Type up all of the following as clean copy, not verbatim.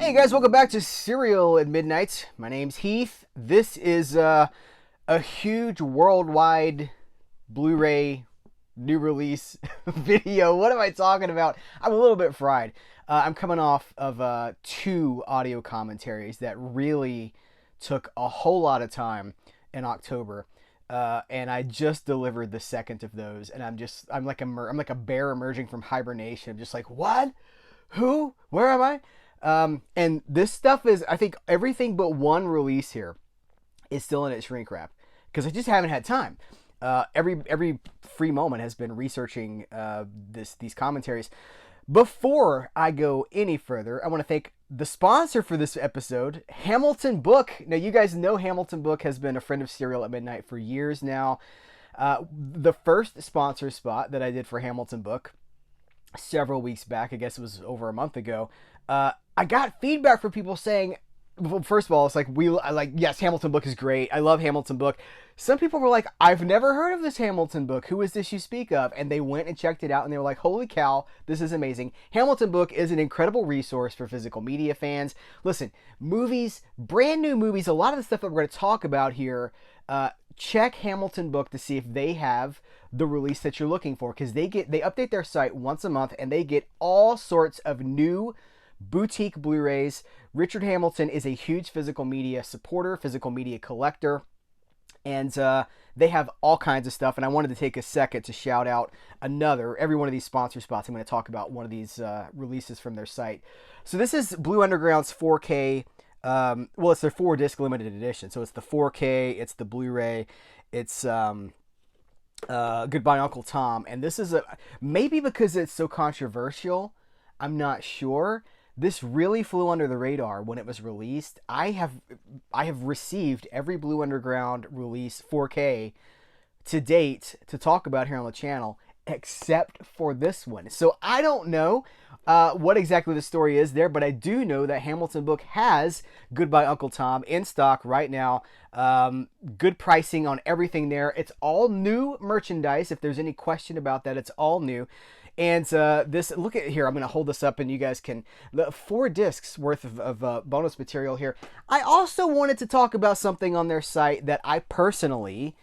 Hey guys, welcome back to Serial at Midnight. My name's Heath. This is a huge worldwide Blu-ray new release video. What am I talking about? I'm a little bit fried. I'm coming off of two audio commentaries that really took a whole lot of time in October. And I just delivered the second of those, and I'm like a bear emerging from hibernation. I'm just like, what? Who? Where am I? And this stuff is, I think everything but one release here is still in its shrink wrap because I just haven't had time. Every free moment has been researching these commentaries. Before I go any further, I want to thank the sponsor for this episode, Hamilton Book. Now, you guys know Hamilton Book has been a friend of Serial at Midnight for years now. The first sponsor spot that I did for Hamilton Book several weeks back, I guess it was over a month ago, I got feedback from people saying, well, first of all, it's like, yes, Hamilton Book is great. I love Hamilton Book. Some people were like, I've never heard of this Hamilton Book. Who is this you speak of? And they went and checked it out, and they were like, holy cow, this is amazing. Hamilton Book is an incredible resource for physical media fans. Listen, movies, brand new movies, a lot of the stuff that we're going to talk about here, check Hamilton Book to see if they have the release that you're looking for, because they update their site once a month, and they get all sorts of new boutique Blu-rays. Richard Hamilton is a huge physical media supporter, physical media collector, and they have all kinds of stuff. And I wanted to take a second to shout out every one of these sponsor spots. I'm going to talk about one of these releases from their site. So this is Blue Underground's 4K. It's their 4-disc limited edition. So it's the 4K, it's the Blu-ray, it's Goodbye Uncle Tom. And this is maybe because it's so controversial, I'm not sure. This really flew under the radar when it was released. I have received every Blue Underground release 4K to date to talk about here on the channel, except for this one. So I don't know what exactly the story is there, but I do know that Hamilton Book has Goodbye Uncle Tom in stock right now. Good pricing on everything there. It's all new merchandise. If there's any question about that, it's all new. And look at here, I'm going to hold this up and you guys can, 4 discs worth of bonus material here. I also wanted to talk about something on their site that I personally,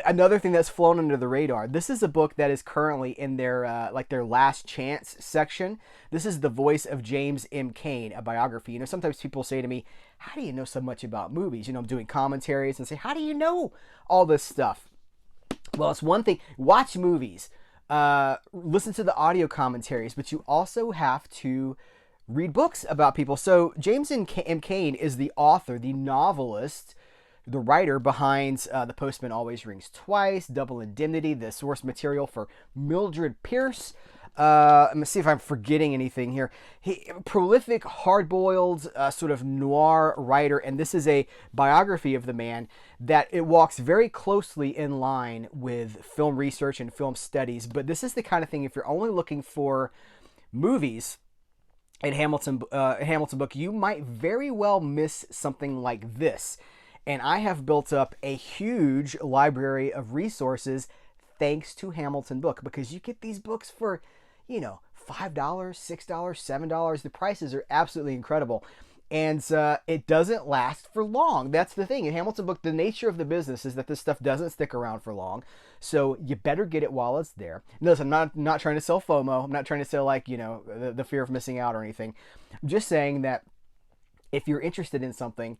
another thing that's flown under the radar. This is a book that is currently in their their last chance section. This is The Voice of James M. Cain, a biography. You know, sometimes people say to me, how do you know so much about movies? You know, I'm doing commentaries and say, how do you know all this stuff? Well, it's one thing, watch movies. Listen to the audio commentaries, but you also have to read books about people. So James M. Cain is the author, the novelist, the writer behind The Postman Always Rings Twice, Double Indemnity, the source material for Mildred Pierce. Let me see if I'm forgetting anything here. Prolific, hard-boiled, sort of noir writer, and this is a biography of the man that it walks very closely in line with film research and film studies. But this is the kind of thing, if you're only looking for movies in Hamilton Book, you might very well miss something like this. And I have built up a huge library of resources thanks to Hamilton Book, because you get these books for, $5, $6, $7. The prices are absolutely incredible. And it doesn't last for long. That's the thing. In Hamilton Book, the nature of the business is that this stuff doesn't stick around for long. So you better get it while it's there. Listen, I'm not trying to sell FOMO. I'm not trying to sell the fear of missing out or anything. I'm just saying that if you're interested in something,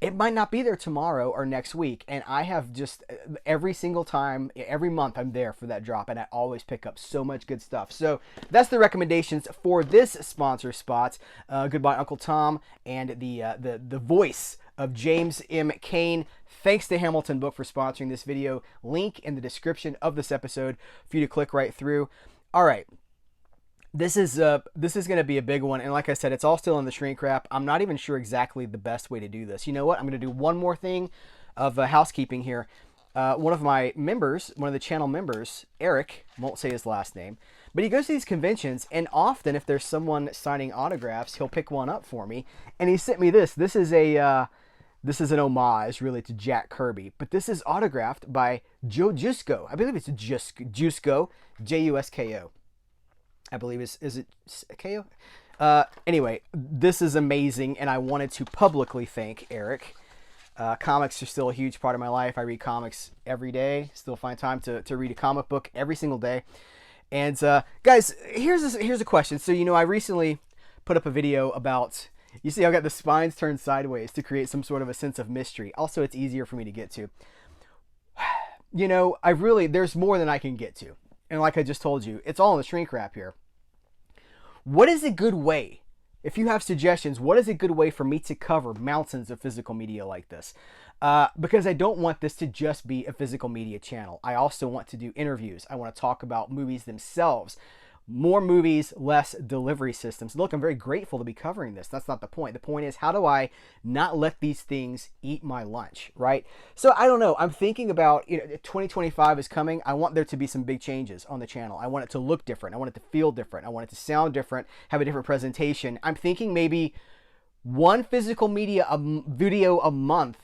it might not be there tomorrow or next week. And I have just every single time, every month, I'm there for that drop. And I always pick up so much good stuff. So that's the recommendations for this sponsor spot. Goodbye Uncle Tom and the voice of James M. Cain. Thanks to Hamilton Book for sponsoring this video. Link in the description of this episode for you to click right through. All right. This is going to be a big one, and like I said, it's all still in the shrink wrap. I'm not even sure exactly the best way to do this. You know what? I'm going to do one more thing of housekeeping here. One of my members, one of the channel members, Eric, won't say his last name, but he goes to these conventions, and often if there's someone signing autographs, he'll pick one up for me, and he sent me this. This is an homage, really, to Jack Kirby, but this is autographed by Joe Jusko. I believe it's Jusko, Jusko, Jusko. I believe is it Ko? Anyway, this is amazing, and I wanted to publicly thank Eric. Comics are still a huge part of my life. I read comics every day. Still find time to read a comic book every single day. And guys, here's a question. So I recently put up a video about. You see, I've got the spines turned sideways to create some sort of a sense of mystery. Also, it's easier for me to get to. There's more than I can get to. And like I just told you, it's all in the shrink wrap here. What is a good way, if you have suggestions, what is a good way for me to cover mountains of physical media like this? Because I don't want this to just be a physical media channel. I also want to do interviews. I want to talk about movies themselves. More movies, less delivery systems. Look, I'm very grateful to be covering this. That's not the point. The point is, how do I not let these things eat my lunch, right? So I don't know. I'm thinking about, 2025 is coming. I want there to be some big changes on the channel. I want it to look different. I want it to feel different. I want it to sound different, have a different presentation. I'm thinking maybe one physical media video a month.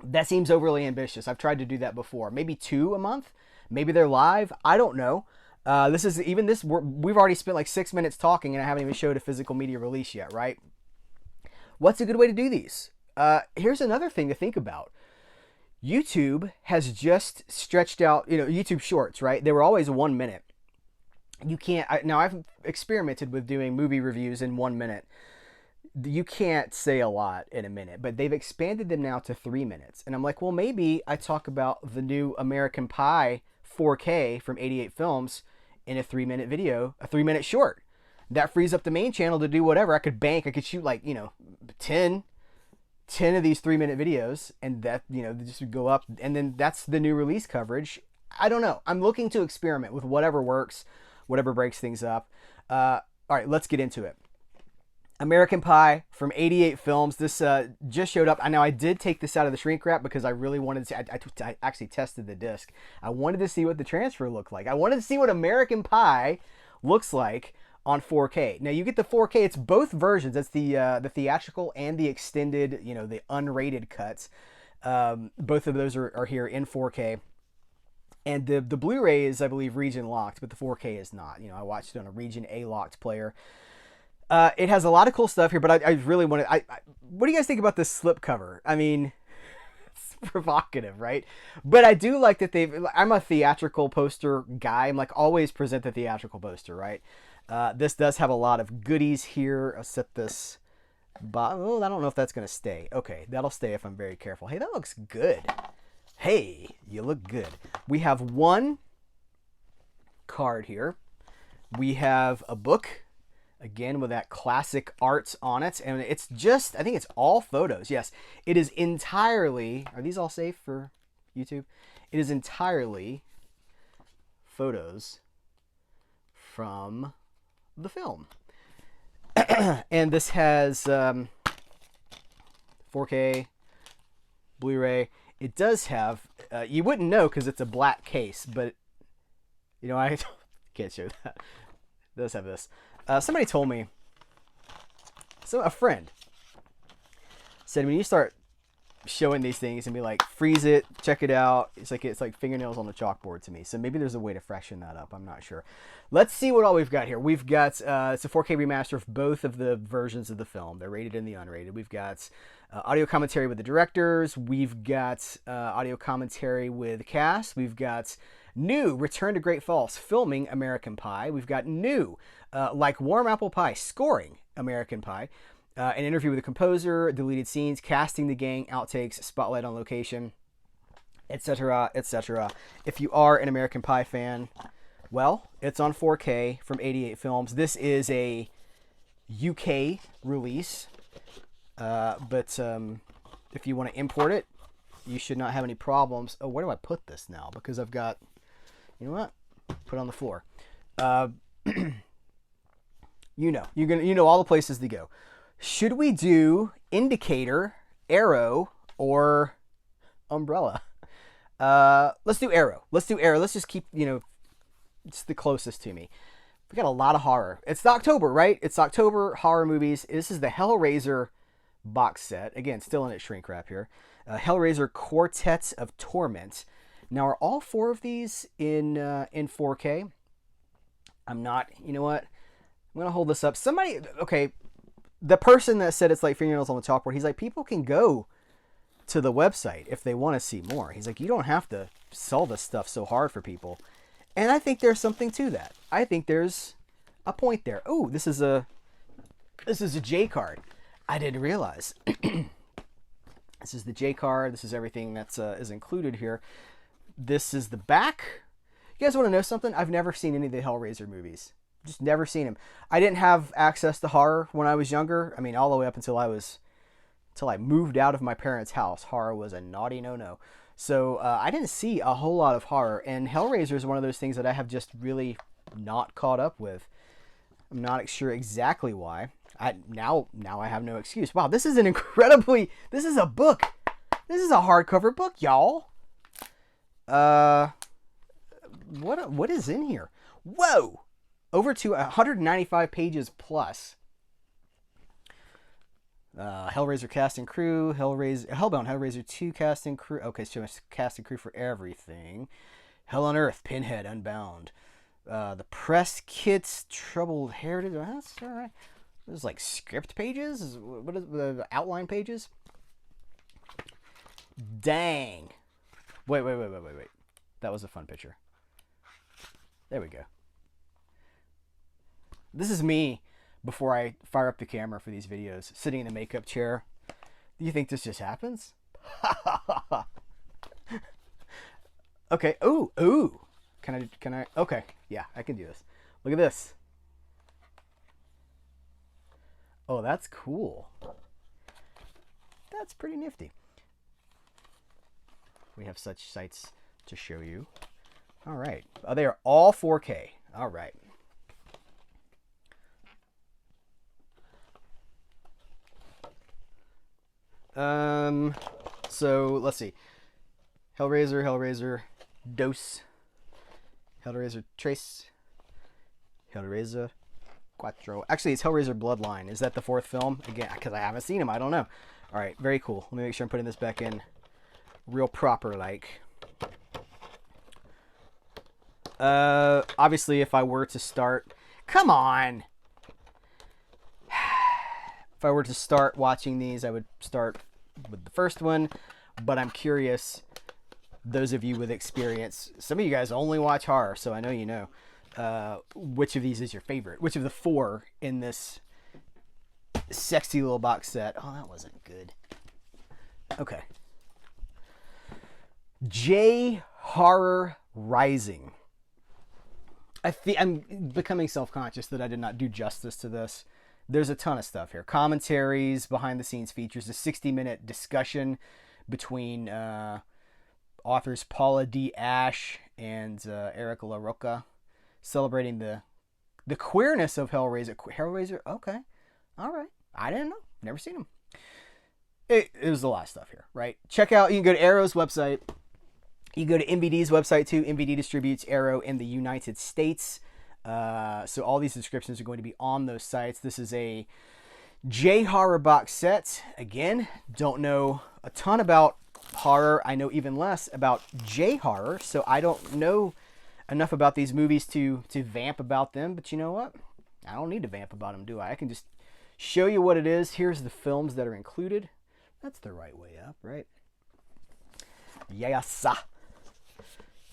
That seems overly ambitious. I've tried to do that before. Maybe 2 a month. Maybe they're live. I don't know. We've already spent like 6 minutes talking and I haven't even showed a physical media release yet, right? What's a good way to do these? Here's another thing to think about. YouTube has just stretched out, YouTube Shorts, right? They were always 1 minute. Now I've experimented with doing movie reviews in 1 minute. You can't say a lot in a minute, but they've expanded them now to 3 minutes. And I'm like, well, maybe I talk about the new American Pie 4K from 88 Films in a 3-minute video, a 3-minute short. That frees up the main channel to do whatever. I could shoot like, 10 of these 3-minute videos, and that, just would go up, and then that's the new release coverage. I don't know. I'm looking to experiment with whatever works, whatever breaks things up. All right, let's get into it. American Pie from 88 Films. This just showed up. Now, I did take this out of the shrink wrap because I really wanted to. I actually tested the disc. I wanted to see what the transfer looked like. I wanted to see what American Pie looks like on 4K. Now, you get the 4K. It's both versions. It's the theatrical and the extended, the unrated cuts. Both of those are here in 4K. And the Blu-ray is, I believe, region locked, but the 4K is not. I watched it on a region A locked player. It has a lot of cool stuff here, but I really want to. What do you guys think about this slipcover? I mean, it's provocative, right? But I do like that I'm a theatrical poster guy. I'm like, always present the theatrical poster, right? This does have a lot of goodies here. I'll set this. I don't know if that's going to stay. Okay, that'll stay if I'm very careful. Hey, that looks good. Hey, you look good. We have one card here. We have a book. Again, with that classic arts on it. And it's just, I think it's all photos. Yes, it is entirely, are these all safe for YouTube? It is entirely photos from the film. And this has 4K, Blu-ray. It does have, you wouldn't know because it's a black case, but, I can't show that. It does have this. Somebody told me, a friend said, when you start showing these things and be like, freeze it, check it out, it's like fingernails on the chalkboard to me. So maybe there's a way to freshen that up. I'm not sure. Let's see what all we've got here. We've got, it's a 4K remaster of both of the versions of the film. They're rated and the unrated. We've got audio commentary with the directors. We've got audio commentary with the cast. We've got new Return to Great Falls filming American Pie. We've got new Like Warm Apple Pie scoring American Pie. An interview with the composer, deleted scenes, casting the gang, outtakes, spotlight on location, etc., etc. If you are an American Pie fan, well, it's on 4K from 88 Films. This is a UK release, but if you want to import it, you should not have any problems. Oh, where do I put this now? Because I've got, you know what? Put it on the floor. You know all the places to go. Should we do Indicator, Arrow, or Umbrella? Let's do Arrow. Let's just keep, it's the closest to me. We got a lot of horror. It's October, right? It's October, horror movies. This is the Hellraiser box set. Again, still in its shrink wrap here. Hellraiser Quartet of Torment. Now, are all 4 of these in 4K? I'm not, you know what? I'm gonna hold this up. Somebody, okay, the person that said it's like fingernails on the chalkboard, he's like, people can go to the website if they want to see more. He's like, you don't have to sell this stuff so hard for people. And I think there's something to that. I think there's a point there. Oh, this is a J card. I didn't realize. This is the J card. This is everything that's is included here. This is the back. You guys want to know something? I've never seen any of the Hellraiser movies. Just never seen them. I didn't have access to horror when I was younger. I mean, all the way up until I moved out of my parents' house. Horror was a naughty no-no. So I didn't see a whole lot of horror. And Hellraiser is one of those things that I have just really not caught up with. I'm not sure exactly why. Now I have no excuse. Wow, this is this is a book. This is a hardcover book, y'all. What is in here? Whoa! Over to 195 pages plus. Hellraiser cast and crew, Hellbound Hellraiser 2 cast and crew. Okay, so much cast and crew for everything. Hell on Earth, Pinhead Unbound. The press kits, Troubled Heritage. That's all right. There's like script pages. What is the outline pages? Dang. Wait. That was a fun picture. There we go. This is me before I fire up the camera for these videos, sitting in the makeup chair. Do you think this just happens? Okay. Ooh. Can I? Okay. Yeah, I can do this. Look at this. Oh, that's cool. That's pretty nifty. We have such sights to show you. All right. Oh, they are all 4K. All right. So let's see. Hellraiser, Dos, Hellraiser Trace, Hellraiser Quattro. Actually, it's Hellraiser Bloodline. Is that the fourth film? Again, because I haven't seen them. I don't know. All right, very cool. Let me make sure I'm putting this back in real proper like. Obviously, if I were to start... Come on! If I were to start watching these, I would start with the first one. But I'm curious, those of you with experience, some of you guys only watch horror, so I know you know. Which of these is your favorite? Which of the four in this sexy little box set? Oh, that wasn't good. Okay. J Horror Rising. I'm becoming self-conscious that I did not do justice to this. There's a ton of stuff here. Commentaries, behind-the-scenes features, a 60-minute discussion between authors Paula D. Ashe and Eric LaRocca, celebrating the queerness of Hellraiser. Hellraiser? Okay. All right. I didn't know. Never seen them. It was a lot of stuff here, right? Check out, you can go to Arrow's website. You can go to MVD's website too. MVD distributes Arrow in the United States. So all these descriptions are going to be on those sites. This is a J Horror box set. Again, don't know a ton about horror. I know even less about J Horror, so I don't know enough about these movies to vamp about them. But you know what? I don't need to vamp about them, do I? I can just show you what it is. Here's the films that are included. That's the right way up, right? Yes.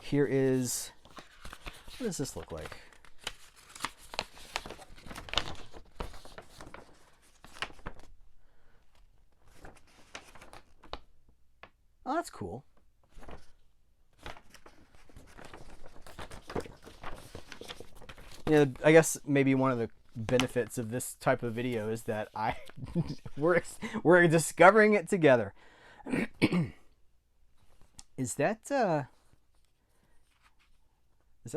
Here is... What does this look like? Oh, that's cool. Yeah, I guess maybe one of the benefits of this type of video is that we're discovering it together. Is that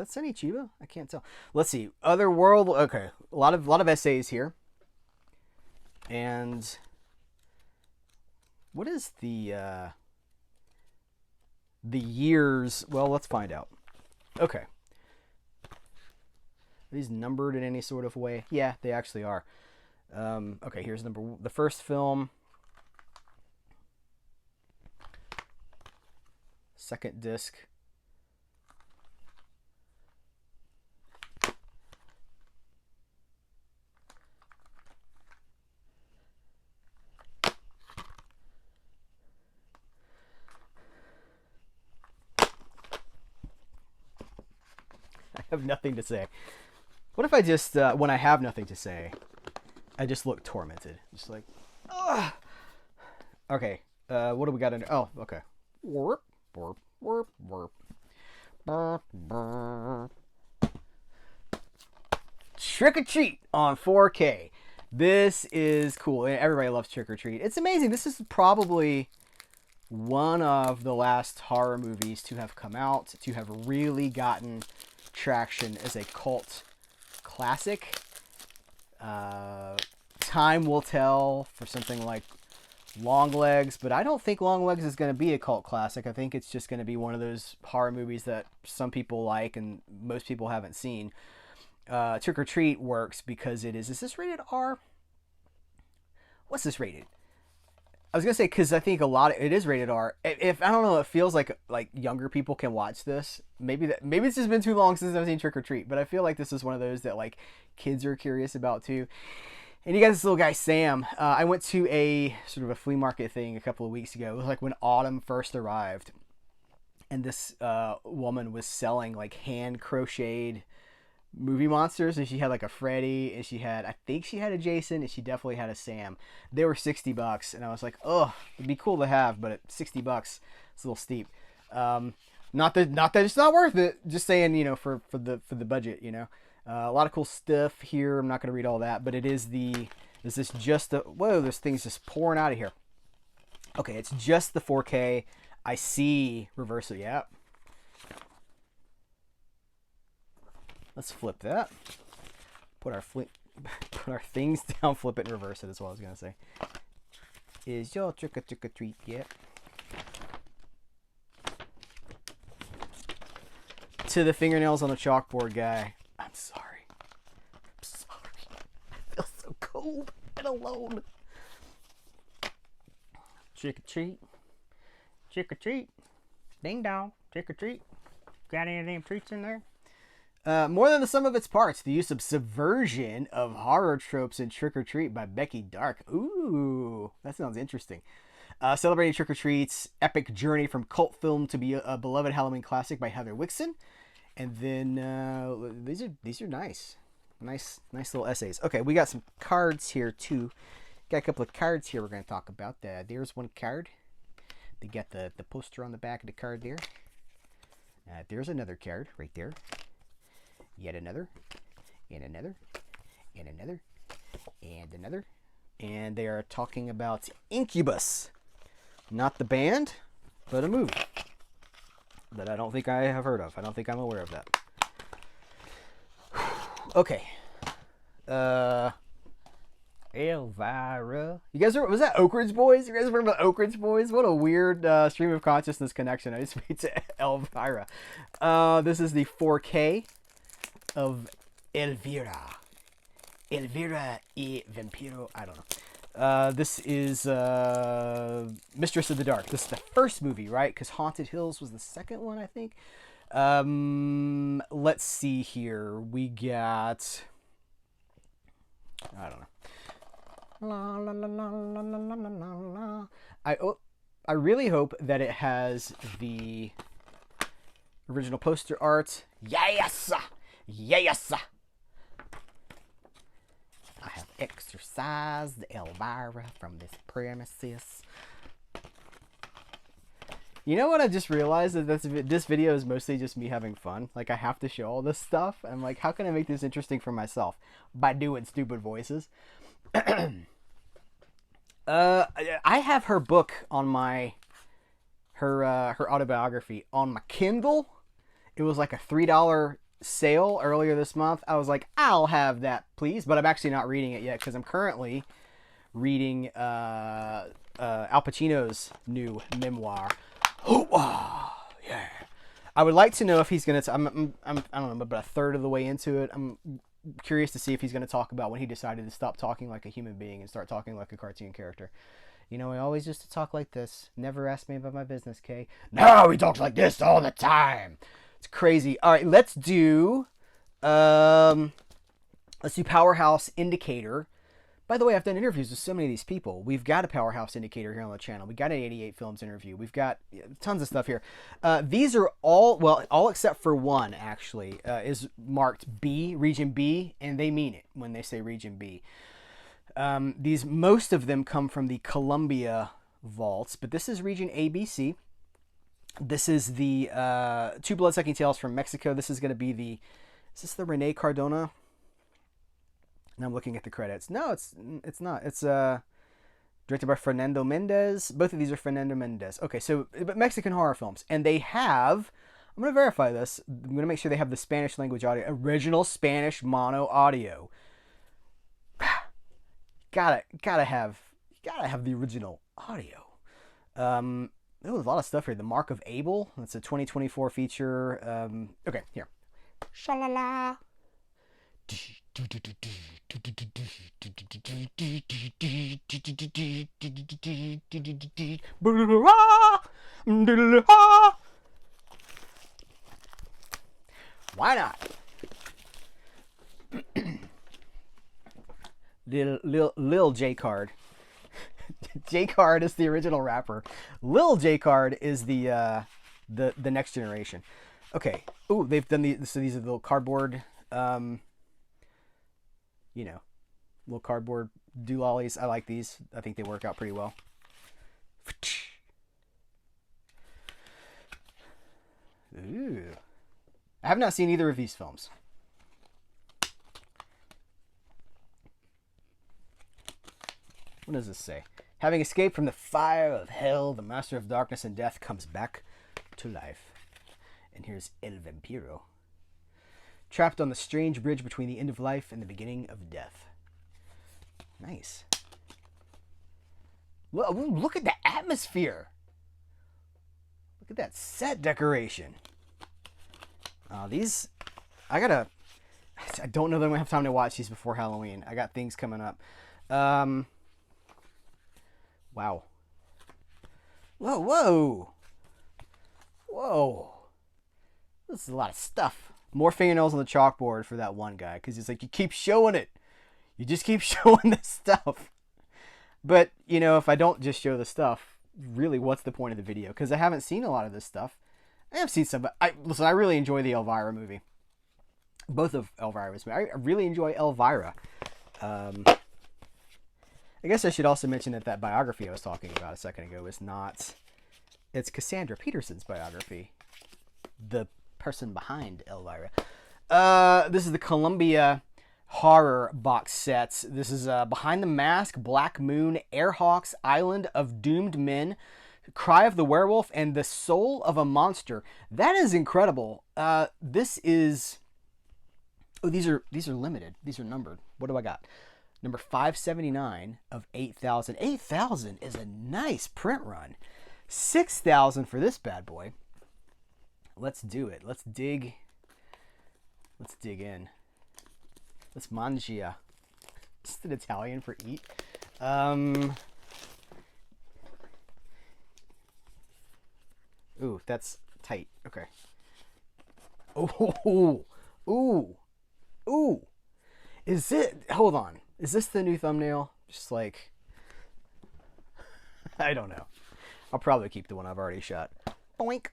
Sonny Chiba? I can't tell. Let's see. Otherworld. Okay, a lot of essays here. And what is the years? Well, let's find out. Okay. Are these numbered in any sort of way? Yeah, they actually are. Okay, here's the first film. Second disc. have nothing to say. What if I just, when I have nothing to say, I just look tormented? Just like, ugh. Okay, what do we got in? Oh, okay. Warp, warp, warp, warp. Burp, burp. Trick or Treat on 4K. This is cool. Everybody loves Trick or Treat. It's amazing. This is probably one of the last horror movies to have come out, to have really gotten traction as a cult classic. Time will tell for something like Longlegs, but I don't think Longlegs is going to be a cult classic. I think it's just going to be one of those horror movies that some people like and most people haven't seen. Trick or Treat works because it is this rated R? What's this rated? I was gonna say because I think it is rated R. If I don't know, it feels like younger people can watch this. Maybe it's just been too long since I've seen Trick or Treat, but I feel like this is one of those that like kids are curious about too. And you got this little guy Sam. I went to a sort of a flea market thing a couple of weeks ago. It was like when autumn first arrived, and this woman was selling like hand crocheted movie monsters, and she had like a Freddy, and I think she had a Jason, and she definitely had a Sam. They were $60, and I was like, oh, it'd be cool to have, but at $60, it's a little steep. Not that it's not worth it. Just saying, you know, for the budget, you know. A lot of cool stuff here. I'm not gonna read all that, but this just whoa, this thing's just pouring out of here. Okay, it's just the 4K. I see reverse it. Yeah. Let's flip that. Put our things down, flip it, and reverse it. Is what I was gonna say. Is your trick or treat yet? To the fingernails on the chalkboard guy. I'm sorry. I'm sorry. I feel so cold and alone. Trick or treat. Trick or treat. Ding dong. Trick or treat. Got any damn treats in there? More than the sum of its parts, the use of subversion of horror tropes in Trick or Treat by Becky Dark. Ooh, that sounds interesting. Celebrating Trick or Treat's epic journey from cult film to be a beloved Halloween classic by Heather Wixson. And then these are nice little essays. Okay, we got some cards here too. Got a couple of cards here we're going to talk about. There's one card. They got the poster on the back of the card there. There's another card right there. Yet another, and another, and another, and another. And they are talking about Incubus. Not the band, but a movie that I don't think I have heard of. I don't think I'm aware of that. Okay. Elvira. You guys was that Oak Ridge Boys? You guys remember the Oak Ridge Boys? What a weird stream of consciousness connection I just made to Elvira. This is the 4K of Elvira. Elvira y Vampiro. I don't know. This is Mistress of the Dark. This is the first movie, right? Because Haunted Hills was the second one, I think. Let's see here. We got... I don't know. La, la, la, la, la, la, la, la. I really hope that it has the original poster art. Yes! Yes! I have exorcised Elvira from this premises. You know what I just realized? That this video is mostly just me having fun. Like, I have to show all this stuff. I'm like, how can I make this interesting for myself? By doing stupid voices. I have her book on her autobiography on my Kindle. It was like a $3 sale earlier this month. I was like, I'll have that, please. But I'm actually not reading it yet because I'm currently reading Al Pacino's new memoir. Oh, yeah. I would like to know if he's gonna. I don't know, about a third of the way into it. I'm curious to see if he's gonna talk about when he decided to stop talking like a human being and start talking like a cartoon character. You know, he always used to talk like this. Never asked me about my business, Kay. No, he talks like this all the time. It's crazy. All right, let's do Powerhouse Indicator By the way, I've done interviews with so many of these people. We've got a Powerhouse Indicator here on the channel. We got an 88 Films interview. We've got tons of stuff here. These are all, well, all except for one, actually, is marked B, Region B, and they mean it when they say Region B. Most of them come from the Columbia vaults, but this is Region ABC. This is the Two Bloodsucking Tales from Mexico. This is going to be the, is this the Rene Cardona? And I'm looking at the credits. No, it's not. It's directed by Fernando Mendez. Both of these are Fernando Mendez. Okay, so but Mexican horror films, and they have. I'm going to verify this. I'm going to make sure they have the Spanish language audio, original Spanish mono audio. gotta have the original audio. There was a lot of stuff here. The Mark of Abel. That's a 2024 feature. Okay, here. Shalala. Why not? Lil J Card. J Card is the original rapper. Lil J Card is the next generation. Okay. Ooh, they've done these. So these are the little cardboard. You know, little cardboard doolollies. I like these. I think they work out pretty well. Ooh. I have not seen either of these films. What does this say? Having escaped from the fire of hell, the master of darkness and death comes back to life. And here's El Vampiro. Trapped on the strange bridge between the end of life and the beginning of death. Nice. Look at the atmosphere. Look at that set decoration. These, I don't know that I'm going to have time to watch these before Halloween. I got things coming up. Wow. Whoa. This is a lot of stuff. More fingernails on the chalkboard for that one guy, because he's like, you keep showing it. You just keep showing this stuff. But, you know, if I don't just show the stuff, really, what's the point of the video? Because I haven't seen a lot of this stuff. I have seen some, but listen, I really enjoy the Elvira movie. Both of Elvira's movies. I really enjoy Elvira. I guess I should also mention that biography I was talking about a second ago is not... It's Cassandra Peterson's biography. The person behind Elvira. This is the Columbia horror box sets. This is Behind the Mask, Black Moon, Airhawks, Island of Doomed Men, Cry of the Werewolf, and The Soul of a Monster. That is incredible. This is... Oh, these are limited. These are numbered. What do I got? Number 579 of 8,000. 8,000 is a nice print run. 6,000 for this bad boy. Let's do it. Let's dig in. Let's mangia. Is it Italian for eat? Ooh, that's tight. Okay. Ooh. Is it? Hold on. Is this the new thumbnail? Just like... I don't know. I'll probably keep the one I've already shot. Boink.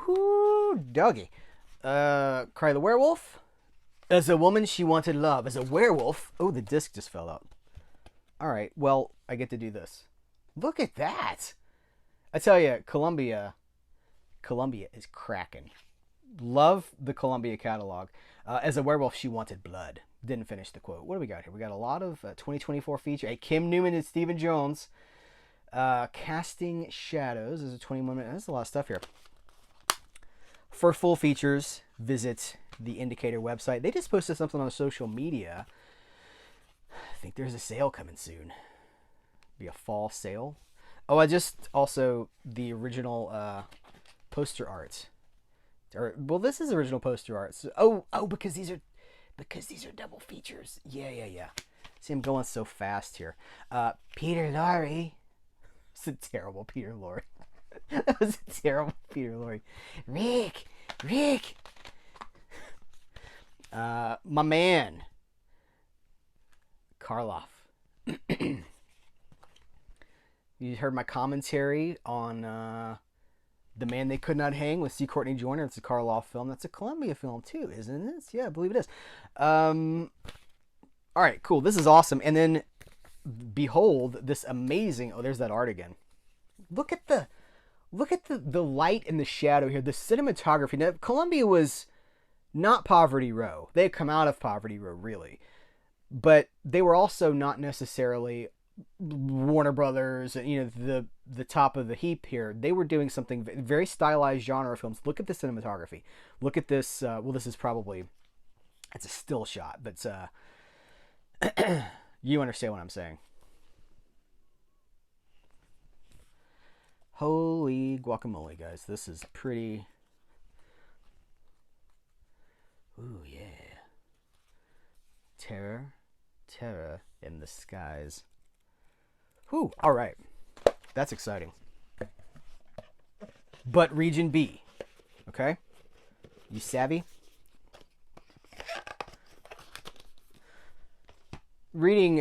Whoo, doggy. Cry the Werewolf. As a woman, she wanted love. As a werewolf... Oh, the disc just fell out. Alright, well, I get to do this. Look at that! I tell you, Columbia is cracking. Love the Columbia catalog. As a werewolf, she wanted blood. Didn't finish the quote. What do we got here? We got a lot of 2024 feature. Hey, Kim Newman and Stephen Jones. Casting Shadows. There's a 21 minute. There's a lot of stuff here. For full features, visit the Indicator website. They just posted something on social media. I think there's a sale coming soon. Be a fall sale. Oh, I just also the original poster art. Well, this is original poster art. So, because these are double features. Yeah. See, I'm going so fast here. Peter Lorre. It's a terrible Peter Lorre. That was a terrible Peter Lorre. Rick. My man. Karloff. You heard my commentary on The Man They Could Not Hang with C. Courtney Joyner. It's a Karloff film. That's a Columbia film too, isn't it? Yeah, I believe it is. All right, cool. This is awesome. And then behold this amazing. Oh, there's that art again. Look at the light and the shadow here. The cinematography. Now, Columbia was not Poverty Row. They had come out of Poverty Row, really. But they were also not necessarily Warner Brothers, the top of the heap here. They were doing something very stylized genre films. Look at the cinematography. Look at this. This is probably, it's a still shot, but you understand what I'm saying. Holy guacamole, guys. This is pretty. Ooh, yeah. Terror in the skies. Whew, all right. That's exciting. But Region B, okay? You savvy? Reading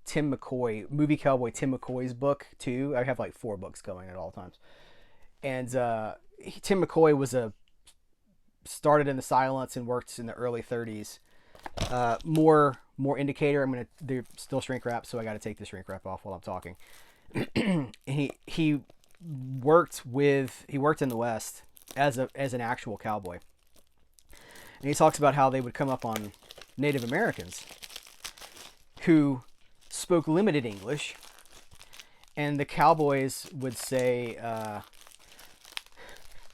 Tim McCoy, movie cowboy Tim McCoy's book too. I have like 4 books going at all times. And Tim McCoy started in the silence and worked in the early 30s. More indicator. They're still shrink wrap, so I got to take the shrink wrap off while I'm talking. he worked in the West as an actual cowboy, and he talks about how they would come up on Native Americans who spoke limited English, and the cowboys would say,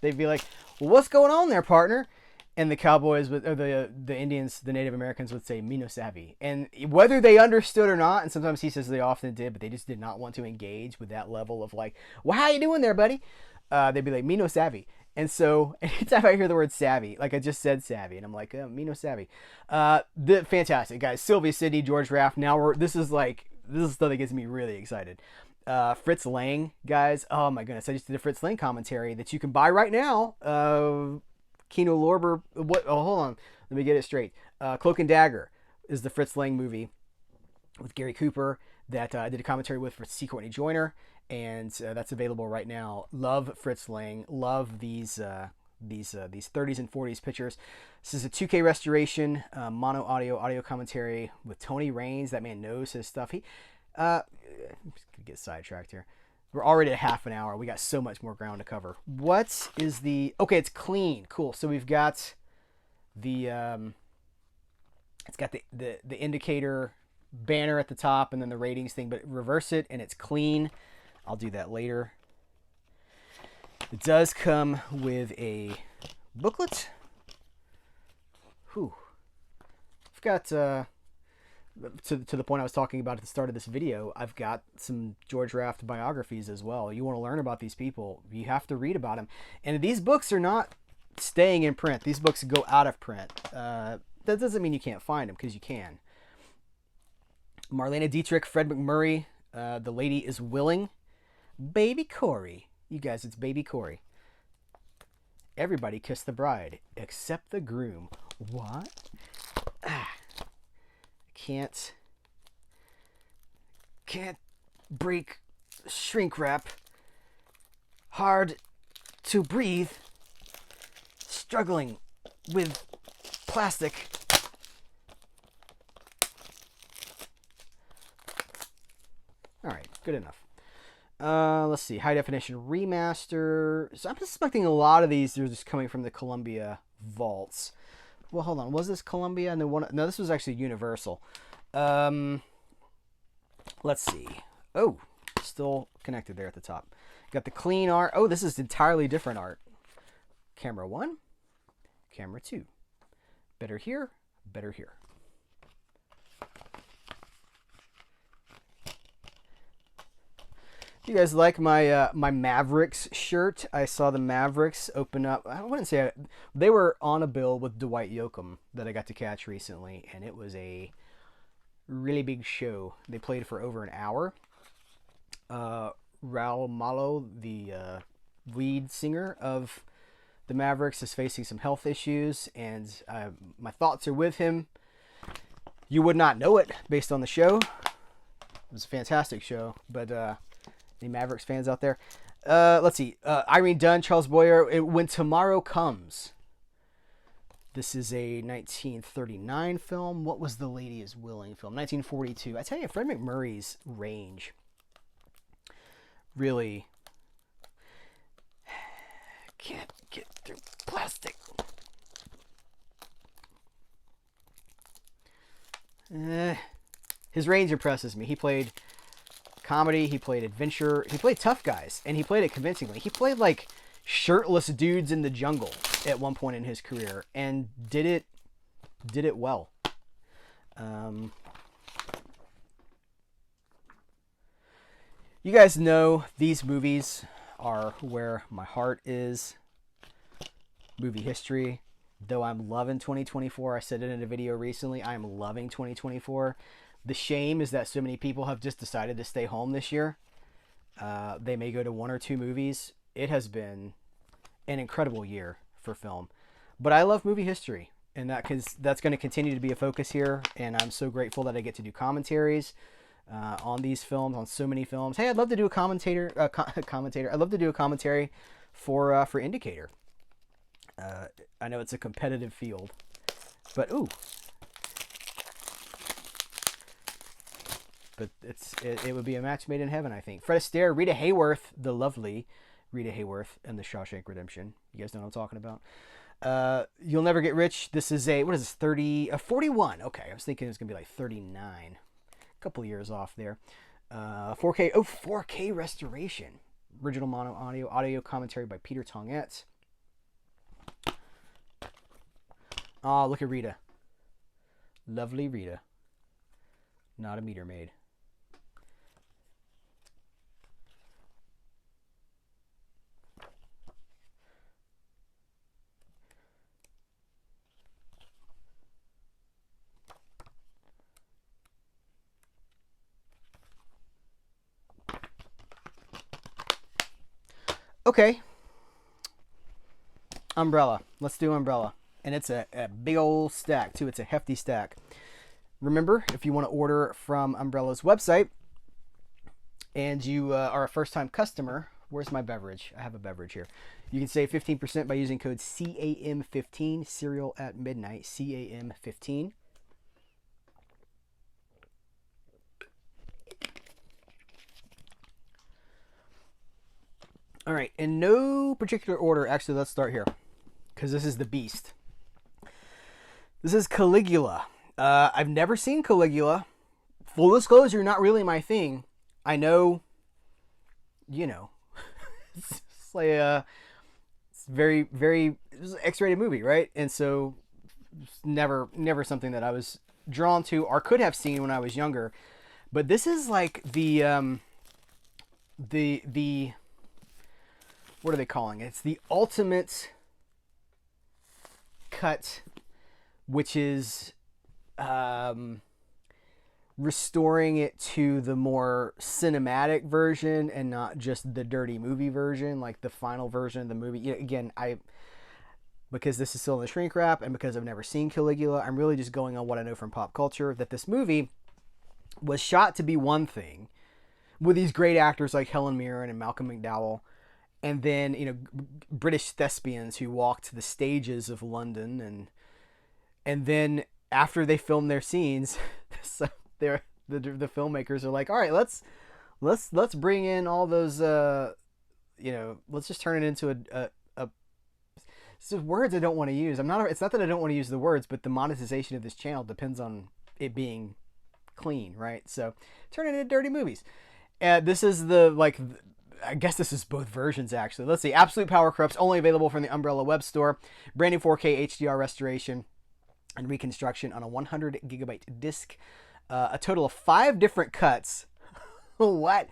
they'd be like, "Well, what's going on there, partner?" And the cowboys would, or the Indians, the Native Americans would say, "Me no savvy." And whether they understood or not, and sometimes he says they often did, but they just did not want to engage with that level of like, "Well, how you doing there, buddy?" They'd be like, "Me no savvy." And so anytime I hear the word savvy, like I just said savvy, and I'm like, "Me no savvy." The fantastic guys, Sylvia Sidney, George Raft. Now this is stuff that gets me really excited. Fritz Lang, guys. Oh my goodness, I just did a Fritz Lang commentary that you can buy right now. Kino Lorber. What? Oh, hold on. Let me get it straight. Cloak and Dagger is the Fritz Lang movie with Gary Cooper that I did a commentary with for C. Courtney Joyner, and that's available right now. Love Fritz Lang. Love these 30s and 40s pictures. This is a 2K restoration, mono audio commentary with Tony Raines. That man knows his stuff. I'm just gonna get sidetracked here. We're already at half an hour. We got so much more ground to cover. What is the... Okay, it's clean. Cool. So we've got the... it's got the indicator banner at the top and then the ratings thing, but reverse it and it's clean. I'll do that later. It does come with a booklet. Whew. I've got... to the point I was talking about at the start of this video, I've got some George Raft biographies as well. You want to learn about these people, you have to read about them. And these books are not staying in print. These books go out of print. That doesn't mean you can't find them, because you can. Marlene Dietrich, Fred McMurray, The Lady is Willing. Baby Corey. You guys, it's Baby Corey. Everybody kissed the bride, except the groom. What? Can't break shrink wrap. Hard to breathe. Struggling with plastic. Alright, good enough. Let's see. High definition remaster. So I'm suspecting a lot of these are just coming from the Columbia vaults. Well, hold on. Was this Columbia? No, this was actually Universal. Let's see. Oh, still connected there at the top. Got the clean art. Oh, this is entirely different art. Camera 1, camera 2. Better here, better here. You guys like my my Mavericks shirt? I saw the Mavericks open up. I wouldn't say they were on a bill with Dwight Yoakam that I got to catch recently, and it was a really big show. They played for over an hour. Raul Malo, the lead singer of the Mavericks, is facing some health issues, and my thoughts are with him. You would not know it based on the show. It was a fantastic show, but any Mavericks fans out there? Let's see. Irene Dunne, Charles Boyer, When Tomorrow Comes. This is a 1939 film. What was The Lady Is Willing film? 1942. I tell you, Fred MacMurray's range really can't get through plastic. His range impresses me. He played comedy, he played adventure, he played tough guys, and he played it convincingly. He played like shirtless dudes in the jungle at one point in his career, and did it well. You guys know these movies are where my heart is. Movie history. Though I'm loving 2024, I said it in a video recently, I'm loving 2024. The shame is that so many people have just decided to stay home this year. They may go to one or two movies. It has been an incredible year for film. But I love movie history, and that's going to continue to be a focus here, and I'm so grateful that I get to do commentaries on these films, on so many films. Hey, I'd love to do a commentator. I'd love to do a commentary for Indicator. I know it's a competitive field, but it would be a match made in heaven, I think. Fred Astaire, Rita Hayworth, the lovely Rita Hayworth, and The Shawshank Redemption. You guys know what I'm talking about. You'll Never Get Rich. This is what is this? 41. Okay, I was thinking it was gonna be like 39. A couple years off there. 4K. 4K restoration. Original mono audio commentary by Peter Tongette. Oh, look at Rita. Lovely Rita. Not a meter maid. Okay. Umbrella. Let's do Umbrella. And it's a big old stack, too. It's a hefty stack. Remember, if you want to order from Umbrella's website and you are a first-time customer, where's my beverage? I have a beverage here. You can save 15% by using code CAM15, cereal at midnight, CAM15. All right, in no particular order, actually, let's start here, because this is the beast. This is Caligula. I've never seen Caligula. Full disclosure, not really my thing. I know, it's like it's very, very, it's an X-rated movie, right? And so, never something that I was drawn to or could have seen when I was younger. But this is like the what are they calling it? It's the ultimate cut, which is restoring it to the more cinematic version and not just the dirty movie version, like the final version of the movie. Again, because this is still in the shrink wrap and because I've never seen Caligula, I'm really just going on what I know from pop culture, that this movie was shot to be one thing with these great actors like Helen Mirren and Malcolm McDowell, and then British thespians who walked the stages of London, and then after they filmed their scenes, so the filmmakers are like, all right, let's bring in all those let's just turn it into a it's just words I don't want to use. It's not that I don't want to use the words, but the monetization of this channel depends on it being clean, right? So turn it into dirty movies. This is I guess this is both versions, actually. Let's see. Absolute Power Corrupts, only available from the Umbrella web store. Brand new 4K HDR restoration and reconstruction on a 100 gigabyte disc. A total of 5 different cuts. What?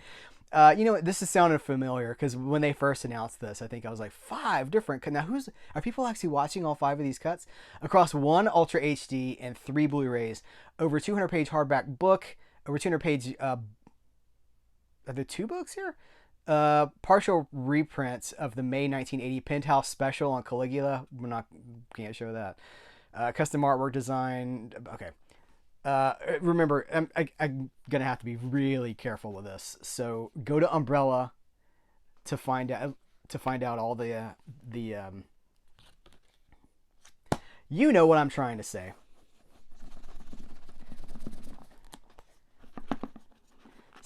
This is sounding familiar because when they first announced this, I think I was like, 5 different cuts. Now, are people actually watching all 5 of these cuts? Across 1 Ultra HD and 3 Blu-rays. Over 200-page hardback book. Over 200-page... are there 2 books here? Partial reprints of the May 1980 Penthouse special on Caligula. Can't show that. Custom artwork design. Okay. Remember, I'm gonna have to be really careful with this. So go to Umbrella to find out all the you know what I'm trying to say.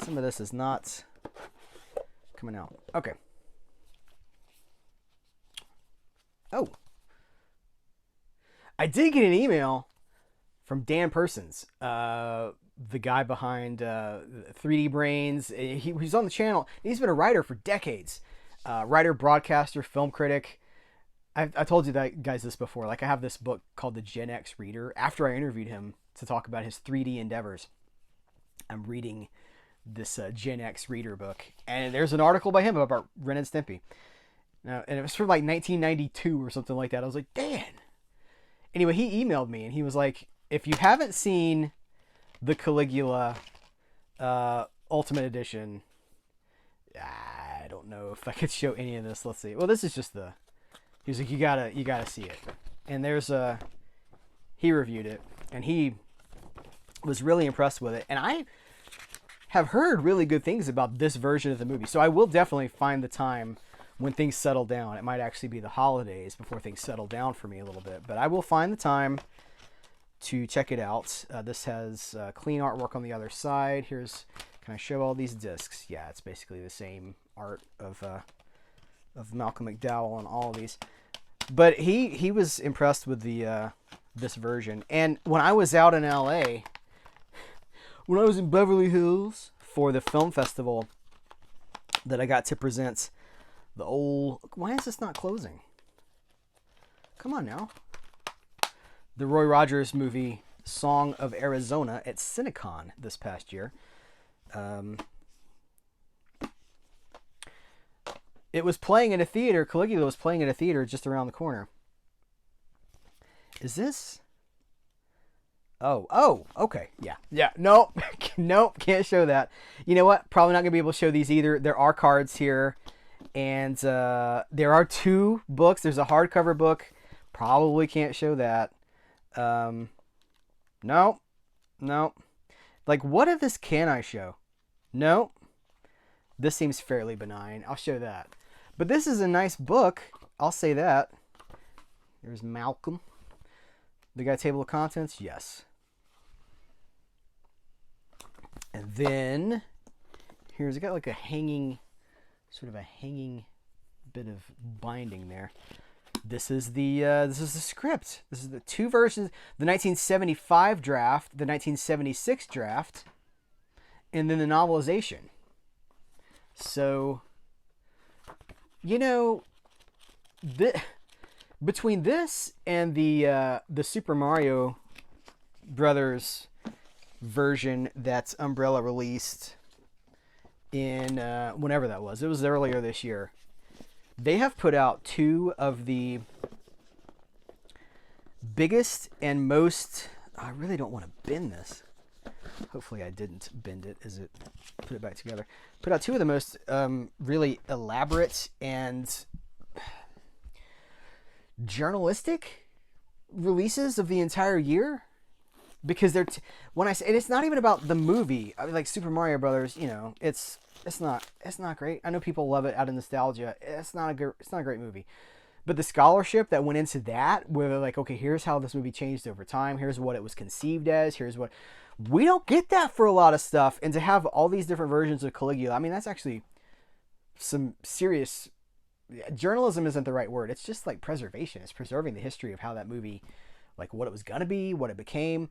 Some of this is not coming out. Okay. Oh, I did get an email from Dan Persons, the guy behind 3D Brains. He's on the channel. He's been a writer for decades. Writer, broadcaster, film critic. I told you guys this before. Like, I have this book called The Gen X Reader. After I interviewed him to talk about his 3D endeavors, I'm reading this Gen X Reader book, and there's an article by him about Ren and Stimpy. Now, and it was from like 1992 or something like that. I was like, Dan. Anyway, he emailed me and he was like, if you haven't seen the Caligula Ultimate Edition, I don't know if I could show any of this. Let's see. Well, this is just the. He was like, you gotta see it. And there's he reviewed it and he was really impressed with it. And I have heard really good things about this version of the movie. So I will definitely find the time when things settle down. It might actually be the holidays before things settle down for me a little bit. But I will find the time to check it out. This has clean artwork on the other side. Can I show all these discs? Yeah, it's basically the same art of Malcolm McDowell on all of these. But he was impressed with the this version. And when I was out in LA, when I was in Beverly Hills for the film festival that I got to present the old... Why is this not closing? Come on now. The Roy Rogers movie Song of Arizona at Cinecon this past year. It was playing in a theater. Caligula was playing in a theater just around the corner. Is this... Oh, okay. Yeah. Nope. Nope, can't show that. You know what? Probably not going to be able to show these either. There are cards here. And there are 2 books. There's a hardcover book. Probably can't show that. Nope. Like, what of this can I show? Nope. This seems fairly benign. I'll show that. But this is a nice book. I'll say that. There's Malcolm. The guy table of contents? Yes. And then here's got like a hanging, sort of a hanging bit of binding there. This is the script. This is the 2 versions: the 1975 draft, the 1976 draft, and then the novelization. So, you know, between this and the Super Mario Brothers version that Umbrella released in whenever that was, it was earlier this year. They have put out 2 of the biggest and most... I really don't want to bend this. Hopefully I didn't bend it as it put it back together. Put out 2 of the most really elaborate and journalistic releases of the entire year. Because they're... when I say... and it's not even about the movie. I mean, like Super Mario Brothers, you know, it's not great. I know people love it out of nostalgia. It's not a great movie. But the scholarship that went into that, where they're like, okay, here's how this movie changed over time. Here's what it was conceived as. Here's what... we don't get that for a lot of stuff. And to have all these different versions of Caligula, I mean, that's actually some serious... journalism isn't the right word. It's just like preservation. It's preserving the history of how that movie... like what it was going to be, what it became.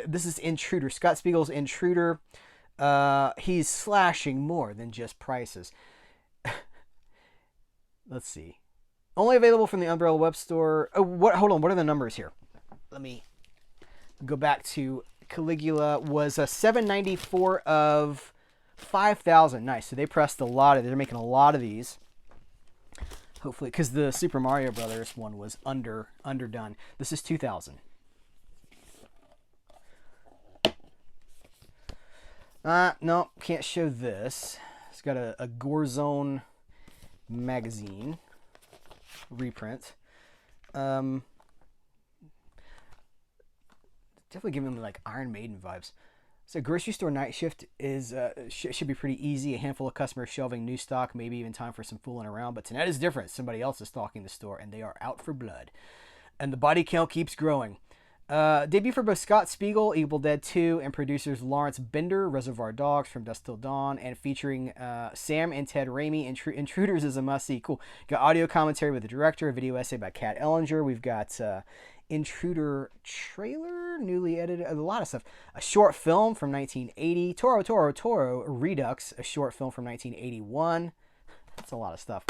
This is Intruder. Scott Spiegel's Intruder. He's slashing more than just prices. Let's see. Only available from the Umbrella web store. Hold on. What are the numbers here? Let me go back to Caligula. Was a $7.94 of 5,000. Nice. So they pressed a lot of... they're making a lot of these. Hopefully, because the Super Mario Brothers one was underdone. This is 2,000. No, can't show this. It's got a Gorzone magazine reprint. definitely giving me like Iron Maiden vibes. So grocery store night shift is should be pretty easy. A handful of customers shelving new stock, maybe even time for some fooling around. But tonight is different. Somebody else is stalking the store, and they are out for blood. And the body count keeps growing. Debut for both Scott Spiegel, Evil Dead 2, and producers Lawrence Bender, Reservoir Dogs, From Dusk Till Dawn, and featuring Sam and Ted Raimi. Intruders is a must-see. Cool. Got audio commentary with the director, a video essay by Kat Ellinger. We've got Intruder trailer, newly edited, a lot of stuff. A short film from 1980. Toro Toro Toro Redux, a short film from 1981. That's a lot of stuff.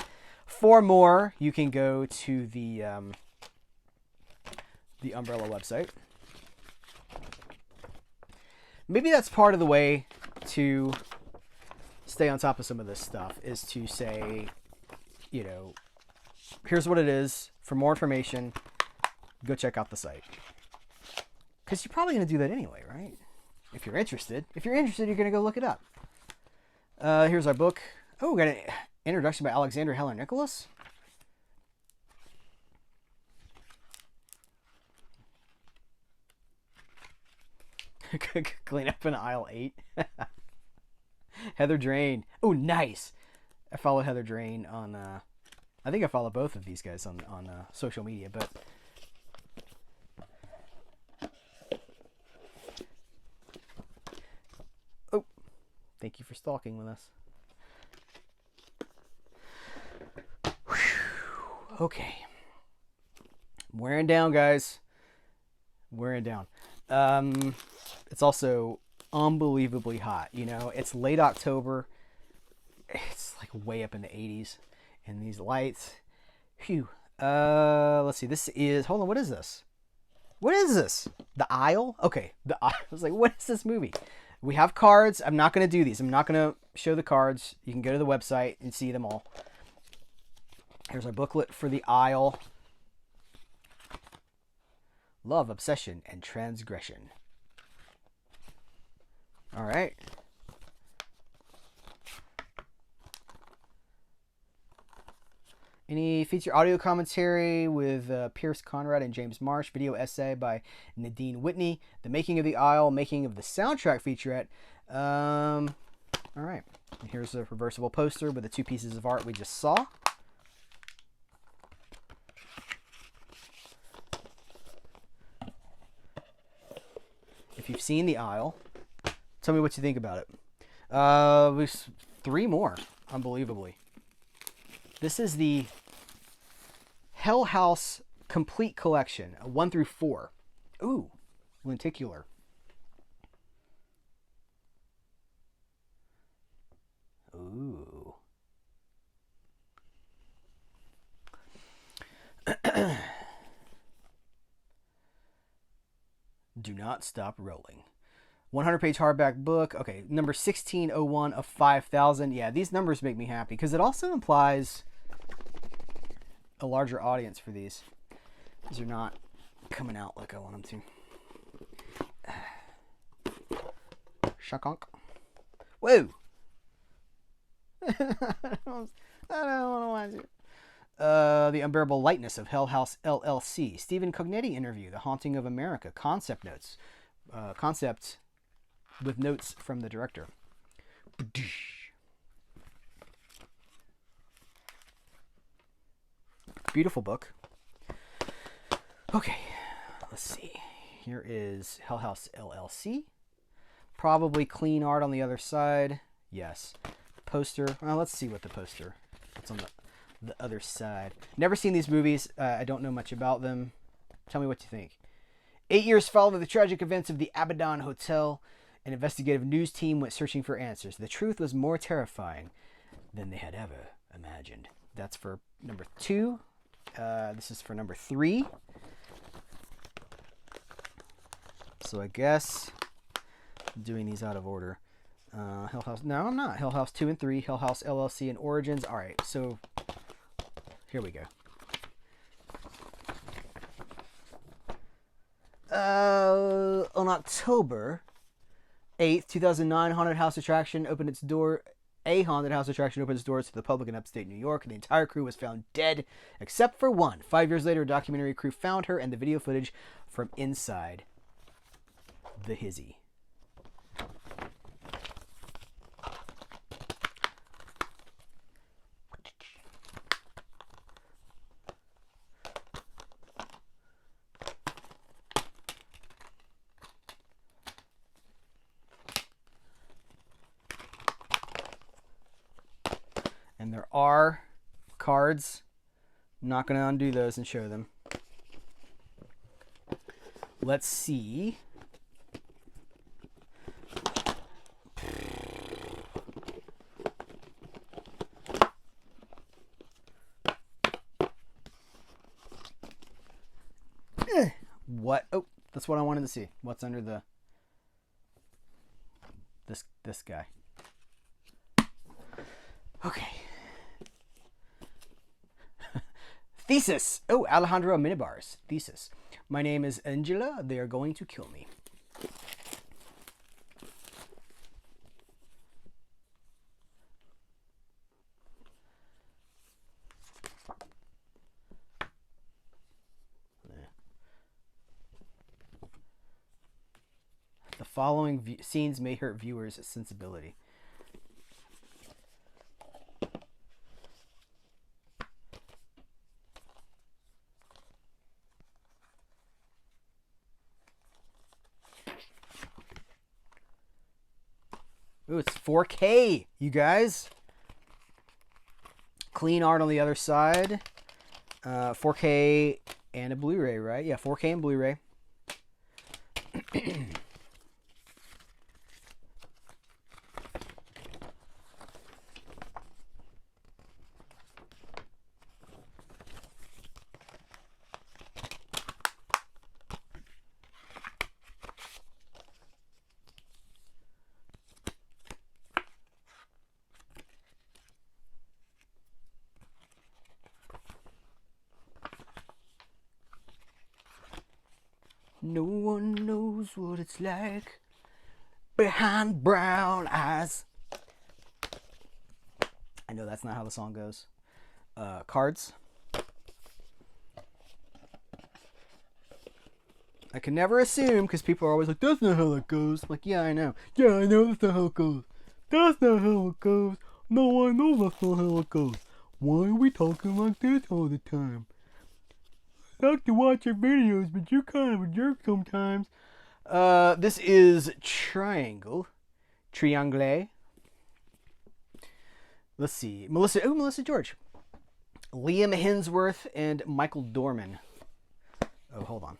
For more, you can go to the Umbrella website. Maybe that's part of the way to stay on top of some of this stuff, is to say, you know, here's what it is. For more information, go check out the site. Because you're probably going to do that anyway, right? If you're interested. If you're interested, you're going to go look it up. Here's our book. Oh, we got an introduction by Alexander Heller Nicholas. Clean up in aisle 8. Heather Drain. Oh, nice. I follow Heather Drain on I think I follow both of these guys on social media, but oh, thank you for stalking with us. Whew. Okay. I'm wearing down, guys. Wearing down. It's also unbelievably hot. You know, it's late October. It's like way up in the 80s. And these lights. Phew. Let's see. This is, hold on, what is this? What is this? The Aisle? Okay. The Aisle. I was like, what is this movie? We have cards. I'm not going to do these. I'm not going to show the cards. You can go to the website and see them all. Here's our booklet for The Aisle. Love, Obsession, and Transgression. All right. Any feature audio commentary with Pierce Conrad and James Marsh. Video essay by Nadine Whitney. The Making of the Aisle, making of the soundtrack featurette. All right. Here's a reversible poster with the two pieces of art we just saw. If you've seen The Aisle, tell me what you think about it. There's 3 more, unbelievably. This is the Hell House Complete Collection, 1 through 4. Ooh, lenticular. Ooh. Do not stop rolling. 100-page hardback book. Okay, number 1601 of 5,000. Yeah, these numbers make me happy because it also implies a larger audience for these. These are not coming out like I want them to. Shakonk. Whoa! I don't want to watch it. The Unbearable Lightness of Hell House LLC. Stephen Cognetti interview. The Haunting of America. Concept notes. Concept with notes from the director. Beautiful book. Okay, let's see. Here is Hell House LLC. Probably clean art on the other side. Yes. Poster. Well, let's see what the poster. It's on the other side. Never seen these movies. I don't know much about them. Tell me what you think. 8 years following the tragic events of the Abaddon Hotel, an investigative news team went searching for answers. The truth was more terrifying than they had ever imagined. That's for number 2. This is for number 3. So I guess I'm doing these out of order. Hell House. No, I'm not. Hell House 2 and 3. Hell House LLC and Origins. All right. So here we go. On October 8th, 2009, Haunted House Attraction opened its door. A haunted house attraction opened its doors to the public in upstate New York. The entire crew was found dead, except for one. 5 years later, a documentary crew found her and the video footage from inside the hizzy. And there are cards. I'm not going to undo those and show them. Let's see. What? Oh, that's what I wanted to see. What's under the this guy? Okay. Thesis. Oh, Alejandro Amenabar's thesis. My name is Angela. They are going to kill me. The following scenes may hurt viewers' sensibility. Ooh, it's 4K, you guys. Clean art on the other side. 4K and a Blu-ray, right? Yeah, 4K and Blu-ray. No one knows what it's like behind brown eyes. I know that's not how the song goes. Cards. I can never assume because people are always like, that's not how it goes. I'm like, yeah, I know. Yeah, I know that's not how it goes. That's not how it goes. No, I know that's not how it goes. Why are we talking like this all the time? I like to watch your videos, but you're kind of a jerk sometimes. This is Triangle. Triangle. Let's see. Melissa George. Liam Hemsworth and Michael Dorman. Oh, hold on.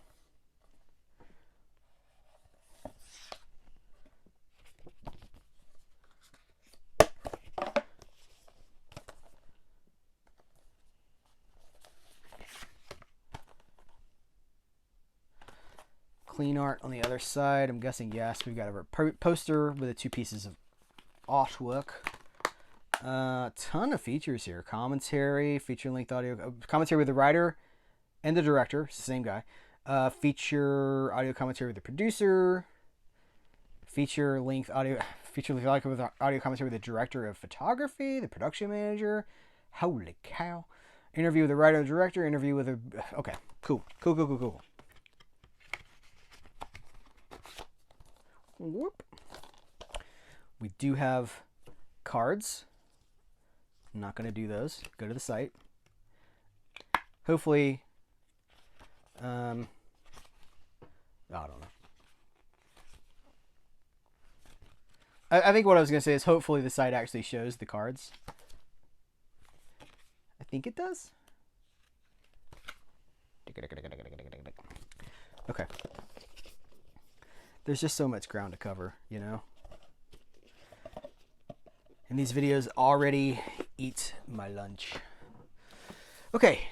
Clean art on the other side. I'm guessing yes. We've got a poster with the two pieces of artwork. Ton of features here. Commentary, feature-length audio, commentary with the writer and the director. It's the same guy. Feature audio commentary with the producer. Feature-length audio with audio commentary with the director of photography, the production manager. Holy cow! Interview with the writer and the director. Interview with a. Okay, cool. Whoop. We do have cards. I'm not going to do those. Go to the site. Hopefully, I don't know. I think what I was going to say is hopefully the site actually shows the cards. I think it does. Okay. There's just so much ground to cover, you know? And these videos already eat my lunch. Okay.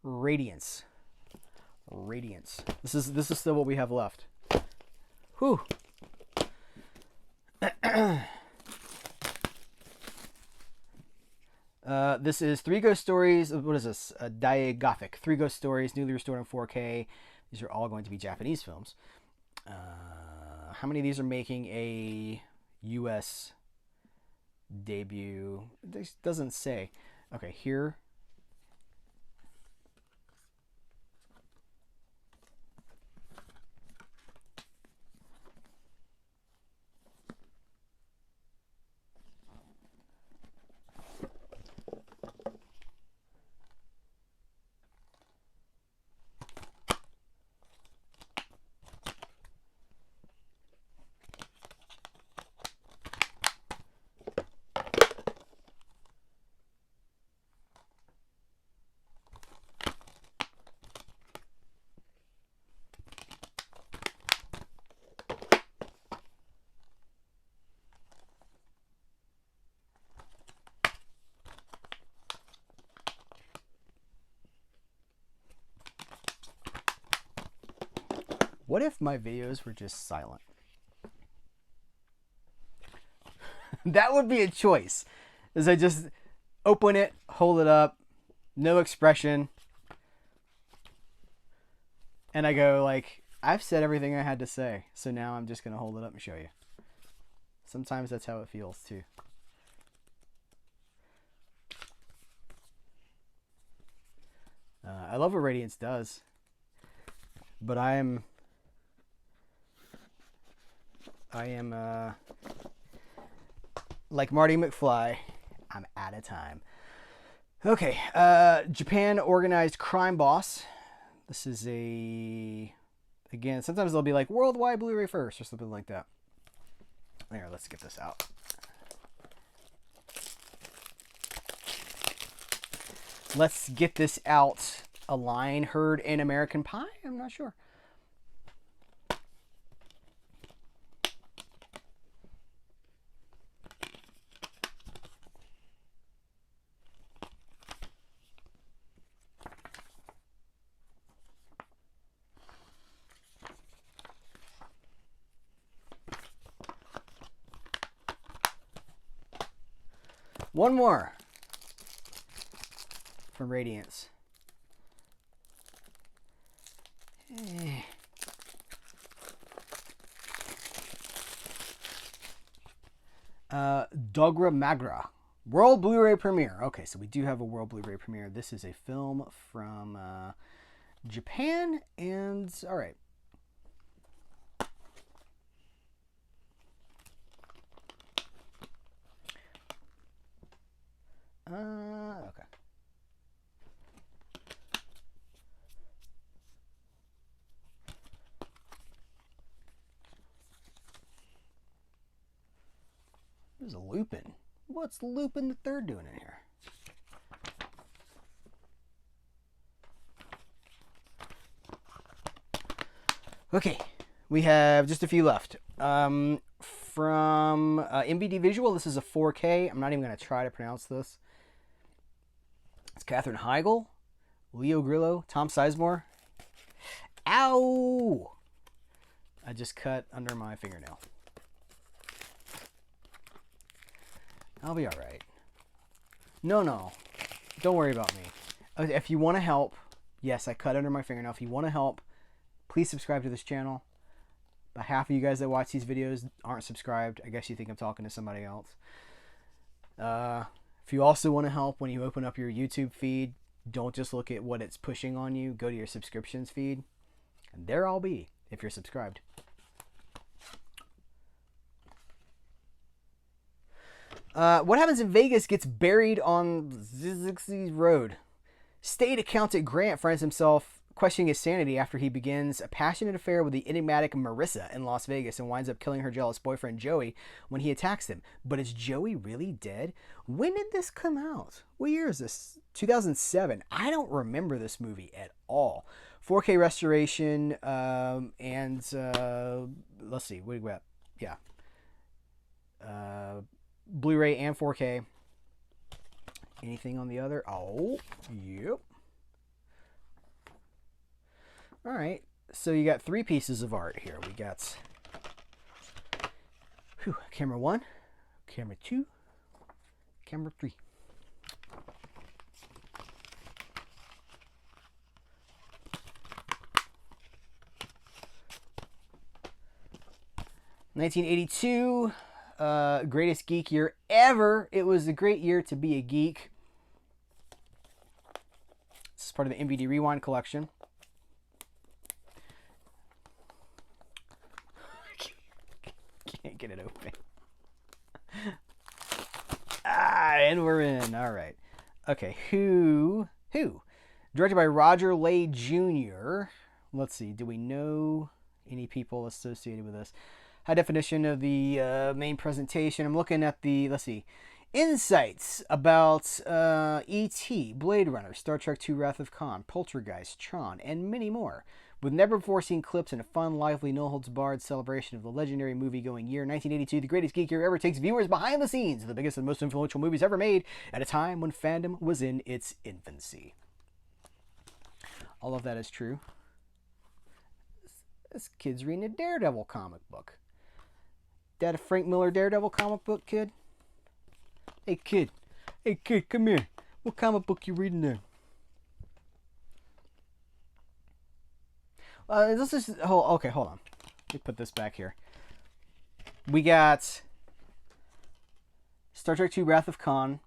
Radiance. This is still what we have left. Whew. This is Three Ghost Stories. What is this? Diagothic. Three Ghost Stories, newly restored in 4K. These are all going to be Japanese films. How many of these are making a U.S. debut? This doesn't say. Okay, here. What if my videos were just silent? That would be a choice. Is I just open it, hold it up, no expression, and I go like, I've said everything I had to say, so now I'm just going to hold it up and show you. Sometimes that's how it feels too. I love what Radiance does, but I am like Marty McFly. I'm out of time. Okay, Japan Organized Crime Boss. This is again, sometimes they'll be like worldwide Blu-ray first or something like that. There, let's get this out. Let's get this out. A Lion Heard in American Pie? I'm not sure. One more from Radiance. Dogra Magra. World Blu-ray premiere. Okay, so we do have a world Blu-ray premiere. This is a film from Japan, and all right. Okay. There's a Lupin. What's Lupin the Third doing in here? Okay, we have just a few left. From MVD Visual, this is a 4K. I'm not even going to try to pronounce this. It's Katherine Heigl, Leo Grillo, Tom Sizemore. Ow! I just cut under my fingernail. I'll be all right. No. Don't worry about me. If you want to help, yes, I cut under my fingernail. If you want to help, please subscribe to this channel. About half of you guys that watch these videos aren't subscribed. I guess you think I'm talking to somebody else. If you also want to help when you open up your YouTube feed, don't just look at what it's pushing on you. Go to your subscriptions feed, and there I'll be if you're subscribed. What happens in Vegas gets buried on Zixi Road. State accountant Grant finds himself questioning his sanity after he begins a passionate affair with the enigmatic Marissa in Las Vegas and winds up killing her jealous boyfriend Joey when he attacks him. But is Joey really dead? When did this come out? What year is this? 2007. I don't remember this movie at all. 4K restoration, and let's see, what do we got? Yeah. Blu-ray and 4K. Anything on the other? Oh, yep. All right, so you got three pieces of art here. We got camera 1, camera 2, camera 3. (1982), greatest geek year ever. It was a great year to be a geek. This is part of the MVD Rewind collection. Can't get it open. And we're in. All right. Okay. Who? Directed by Roger Lay Jr. Let's see. Do we know any people associated with this? High definition of the main presentation. I'm looking at the, let's see, insights about E.T., Blade Runner, Star Trek II Wrath of Khan, Poltergeist, Tron, and many more. With never-before-seen clips and a fun, lively, no-holds-barred celebration of the legendary movie-going year, 1982, the greatest geek year ever, takes viewers behind the scenes of the biggest and most influential movies ever made at a time when fandom was in its infancy. All of that is true. This kid's reading a Daredevil comic book. That a Frank Miller Daredevil comic book, kid? Hey, kid. Hey, kid, come here. What comic book you reading there? Let's just... okay, hold on. Let me put this back here. We got Star Trek II Wrath of Khan.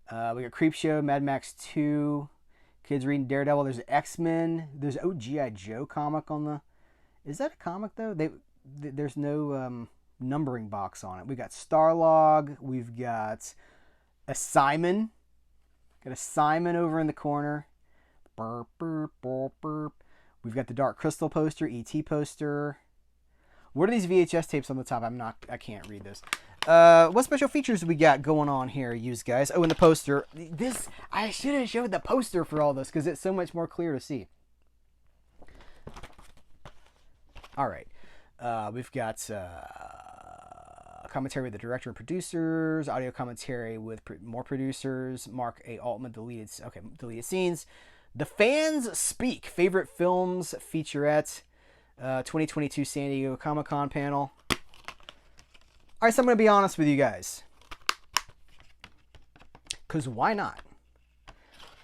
We got Creepshow, Mad Max 2. Kids reading Daredevil. There's X-Men. There's G.I. Joe comic on the... Is that a comic, though? There's no numbering box on it. We got Starlog. We've got a Simon. Got a Simon over in the corner. Burp, burp, burp, burp. We've got the Dark Crystal poster, E.T. poster. What are these VHS tapes on the top? I can't read this. What special features we got going on here, you guys? Oh, and the poster. I should have showed the poster for all this because it's so much more clear to see. All right. We've got commentary with the director and producers, audio commentary with more producers, Mark A. Altman, deleted scenes. The Fans Speak, favorite films, featurette, 2022 San Diego Comic-Con panel. All right, so I'm going to be honest with you guys. Because why not?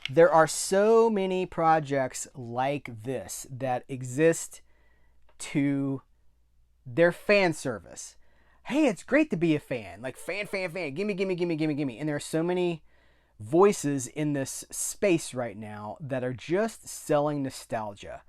There are so many projects like this that exist to their fan service. Hey, it's great to be a fan. Like, fan. Gimme. And there are so many voices in this space right now that are just selling nostalgia.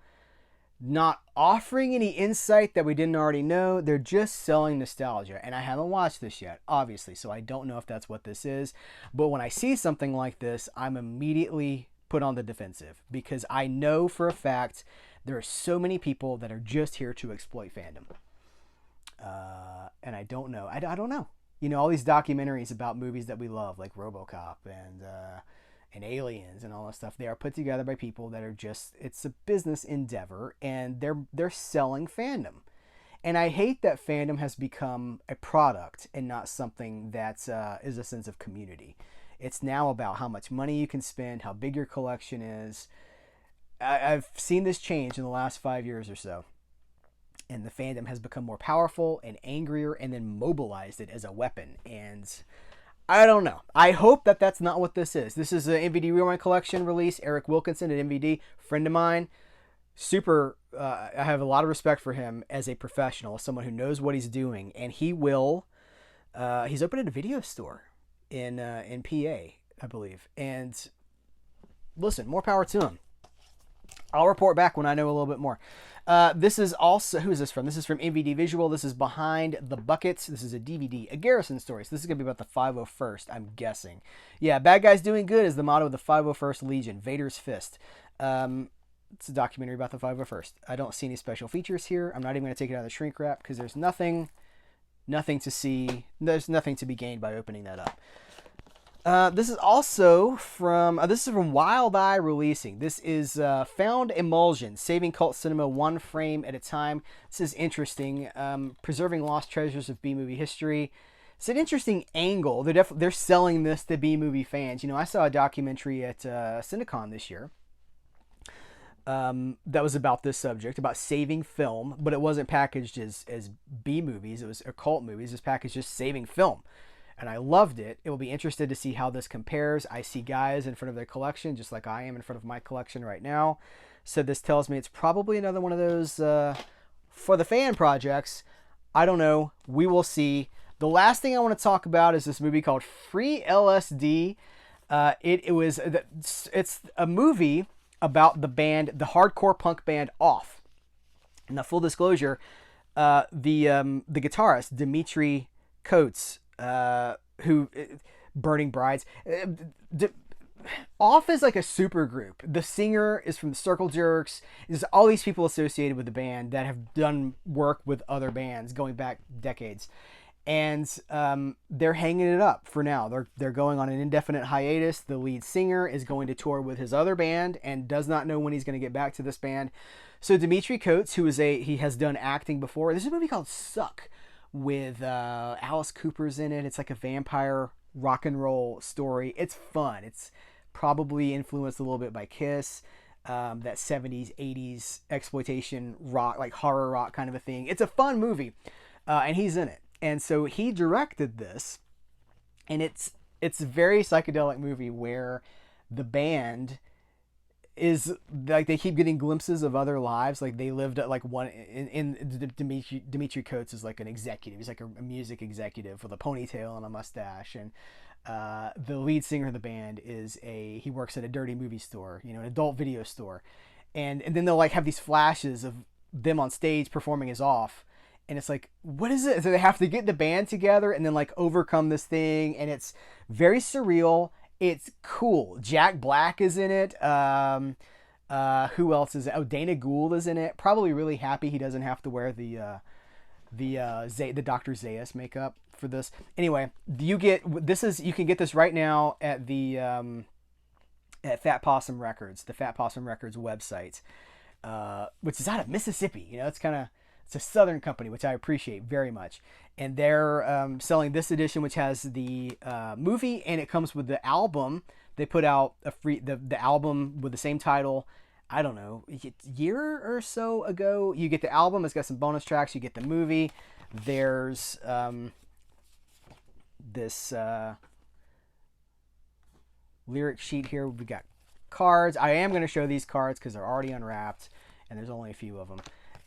Not offering any insight that we didn't already know. They're just selling nostalgia. And I haven't watched this yet, obviously, so I don't know if that's what this is. But when I see something like this, I'm immediately put on the defensive because I know for a fact there are so many people that are just here to exploit fandom. And I don't know. I don't know. You know, all these documentaries about movies that we love, like RoboCop and Aliens and all that stuff, they are put together by people that are just, it's a business endeavor and they're selling fandom. And I hate that fandom has become a product and not something that is a sense of community. It's now about how much money you can spend, how big your collection is. I've seen this change in the last 5 years or so. And the fandom has become more powerful and angrier and then mobilized it as a weapon. And I don't know. I hope that that's not what this is. This is an MVD Rewind Collection release. Eric Wilkinson at MVD, friend of mine. Super, I have a lot of respect for him as a professional, someone who knows what he's doing. And he will, he's opened a video store in PA, I believe. And listen, more power to him. I'll report back when I know a little bit more. This is also, who is this from? This is from MVD Visual. This is Behind the Buckets. This is a DVD, a Garrison story. So this is going to be about the 501st, I'm guessing. Yeah, Bad Guys Doing Good is the motto of the 501st Legion, Vader's Fist. It's a documentary about the 501st. I don't see any special features here. I'm not even going to take it out of the shrink wrap because there's nothing to see. There's nothing to be gained by opening that up. This is also from Wild Eye Releasing. This is Found Emulsion, Saving Cult Cinema One Frame at a Time. This is interesting. Preserving Lost Treasures of B-Movie History. It's an interesting angle. They're selling this to B-Movie fans. You know, I saw a documentary at Cinecon this year that was about this subject, about saving film, but it wasn't packaged as B-movies. It was occult movies. It was packaged as saving film. And I loved it. It will be interested to see how this compares. I see guys in front of their collection, just like I am in front of my collection right now. So this tells me it's probably another one of those for the fan projects. I don't know. We will see. The last thing I want to talk about is this movie called Free LSD. It's a movie about the band, the hardcore punk band Off. Now, full disclosure, the guitarist Dimitri Coates, who Burning Brides, Off is like a super group. The singer is from the Circle Jerks. There's all these people associated with the band that have done work with other bands going back decades, and they're hanging it up for now. They're going on an indefinite hiatus. The lead singer is going to tour with his other band and does not know when he's going to get back to this band. So Dimitri Coates, he has done acting before. There's a movie called Suck with Alice Cooper's in it. It's like a vampire rock and roll story. It's fun. It's probably influenced a little bit by Kiss. that 70s, 80s exploitation rock, like horror rock kind of a thing. It's a fun movie, and he's in it. And so he directed this, and it's a very psychedelic movie where the band is like they keep getting glimpses of other lives. Like they lived at like one in Dimitri Coates is like an executive. He's like a music executive with a ponytail and a mustache. And the lead singer of the band he works at a dirty movie store, an adult video store. And then they'll like have these flashes of them on stage performing as Off. And it's like, what is it? So they have to get the band together and then like overcome this thing. And it's very surreal. It's cool. Jack Black is in it. Who else is it? Oh, Dana Gould is in it. Probably really happy he doesn't have to wear the Dr. Zaius makeup for this. Anyway, you can get this right now at the at Fat Possum Records, the Fat Possum Records website, which is out of Mississippi. It's a Southern company, which I appreciate very much. And they're selling this edition, which has the movie, and it comes with the album. They put out the album with the same title. I don't know, a year or so ago. You get the album. It's got some bonus tracks. You get the movie. There's this lyric sheet here. We got cards. I am going to show these cards because they're already unwrapped, and there's only a few of them.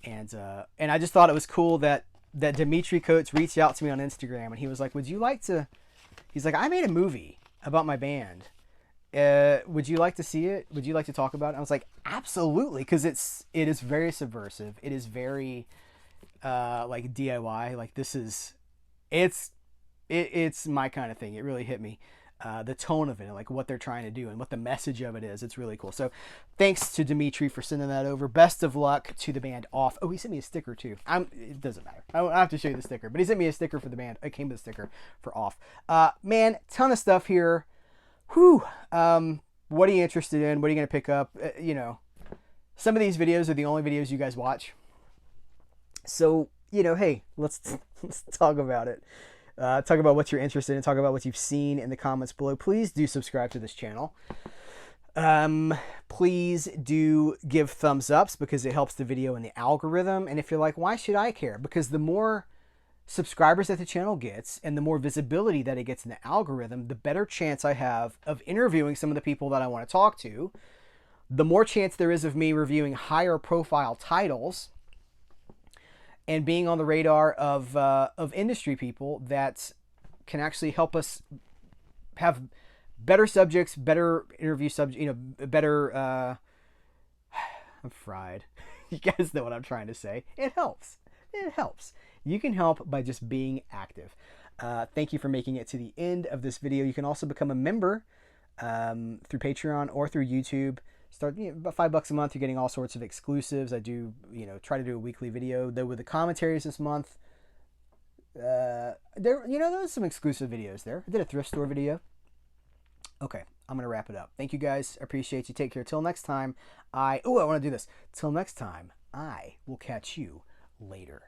And I just thought it was cool that Dimitri Coates reached out to me on Instagram, and he was like, he's like, I made a movie about my band. Would you like to see it? Would you like to talk about it? I was like, absolutely. Cause it is very subversive. It is very, like DIY. Like it's my kind of thing. It really hit me. The tone of it and like what they're trying to do and what the message of it is. It's really cool. So thanks to Dimitri for sending that over. Best of luck to the band Off. Oh, he sent me a sticker too. It doesn't matter. I don't have to show you the sticker, but he sent me a sticker for the band. It came with a sticker for Off. Man, ton of stuff here. Whew. What are you interested in? What are you going to pick up? Some of these videos are the only videos you guys watch. So, hey, let's talk about it. Talk about what you're interested in. Talk about what you've seen in the comments below. Please do subscribe to this channel. Please do give thumbs ups because it helps the video in the algorithm. And if you're like, why should I care? Because the more subscribers that the channel gets and the more visibility that it gets in the algorithm, the better chance I have of interviewing some of the people that I want to talk to. The more chance there is of me reviewing higher profile titles and being on the radar of industry people that can actually help us have better subjects, better interview subjects, better, I'm fried. You guys know what I'm trying to say. It helps. It helps. You can help by just being active. Thank you for making it to the end of this video. You can also become a member through Patreon or through YouTube. Start about $5 a month. You're getting all sorts of exclusives. I do, try to do a weekly video. Though with the commentaries this month, there was some exclusive videos there. I did a thrift store video. Okay, I'm gonna wrap it up. Thank you guys. I appreciate you. Take care. Till next time. I want to do this. Till next time, I will catch you later.